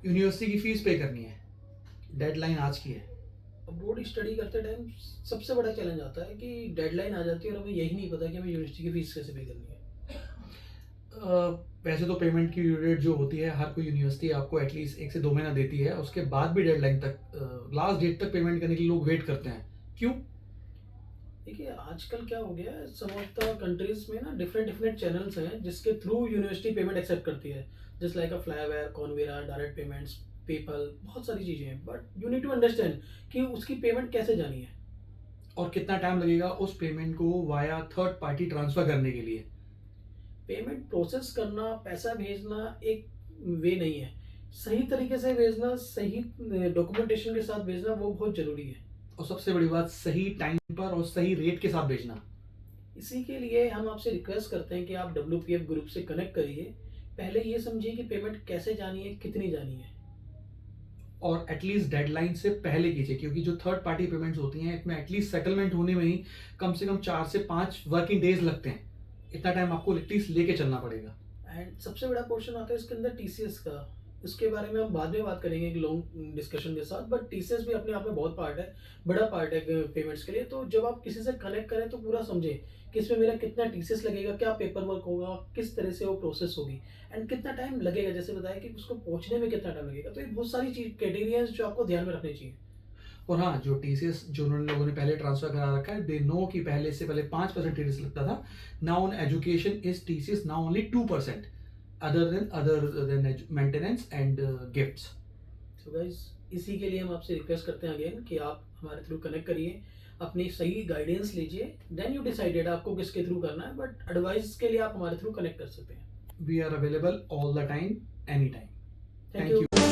University की fees पे करनी है, डेडलाइन आज की है। अब बोर्ड स्टडी करते टाइम सबसे बड़ा चैलेंज आता है कि डेडलाइन आ जाती है और हमें यही नहीं पता कि हमें यूनिवर्सिटी की फीस कैसे पे करनी है। वैसे तो पेमेंट की ड्यू डेट जो होती है, हर कोई यूनिवर्सिटी आपको एटलीस्ट 1 से 2 महीना देती है, उसके बाद भी डेडलाइन तक लास्ट डेट तक पेमेंट करने के लिए लोग वेट करते हैं। क्यों? देखिए आजकल क्या हो गया है, सम ऑफ द कंट्रीज में ना डिफरेंट डिफरेंट चैनल्स हैं जिसके थ्रू यूनिवर्सिटी पेमेंट एक्सेप्ट करती है। Just like a Flywire, Convera, direct payments, PayPal, बहुत सारी चीज़ें हैं, but you need to understand कि उसकी पेमेंट कैसे जानी है। और कितना टाइम लगेगा उस पेमेंट को वाया थर्ड पार्टी ट्रांसफ़र करने के लिए? पेमेंट प्रोसेस करना, पैसा भेजना एक वे नहीं है। सही तरीके से भेजना, सही डॉक्यूमेंटेशन के साथ भेजना वो बहुत ज़रूरी है। और सबसे बड़ी बात, सही टाइम पर और सही रेट के साथ भेजना। इसी के लिए हम आपसे रिक्वेस्ट करते हैं कि आप डब्ल्यूपीएफ ग्रुप से कनेक्ट करिए। पहले ये समझिए कि पेमेंट कैसे जानी है, कितनी जानी है। और एटलीस्ट डेडलाइन से पहले कीजिए, क्योंकि जो थर्ड पार्टी पेमेंट्स होती हैं इसमें एटलीस्ट सेटलमेंट होने में ही कम से कम 4 से 5 वर्किंग डेज लगते हैं। इतना टाइम आपको एटलीस्ट लेके चलना पड़ेगा। एंड सबसे बड़ा पोर्शन आता है इसके अंदर टीसीएस का। इसके बारे में हम बाद में बात करेंगे एक लॉन्ग डिस्कशन के साथ, बट टीसीएस भी अपने आप में बहुत पार्ट है, बड़ा पार्ट है पेमेंट्स के लिए। तो जब आप किसी से कनेक्ट करें तो पूरा समझें कि इसमें मेरा कितना टीसीएस लगेगा, क्या पेपर वर्क होगा, किस तरह से वो प्रोसेस होगी, एंड कितना टाइम लगेगा। जैसे बताया कि उसको पहुंचने में कितना टाइम लगेगा। तो ये बहुत सारी चीज क्राइटेरिया जो आपको ध्यान में रखनी चाहिए। और हाँ, जो टीसीएस जो उन लोगों ने पहले ट्रांसफर करा रखा है, दे नो कि पहले से पहले 5% टीसीएस लगता था। Now on education is TCS now only 2%, other than maintenance and gifts. तो गाइज इसी के लिए हम आपसे रिक्वेस्ट करते हैं अगेन कि आप हमारे थ्रू कनेक्ट करिए, अपनी सही गाइडेंस लीजिए, देन यू डिसाइडेड आपको किसके थ्रू करना है, बट एडवाइस के लिए आप हमारे थ्रू कनेक्ट कर सकते हैं। We are available all the time, any time. Thank thank you. You.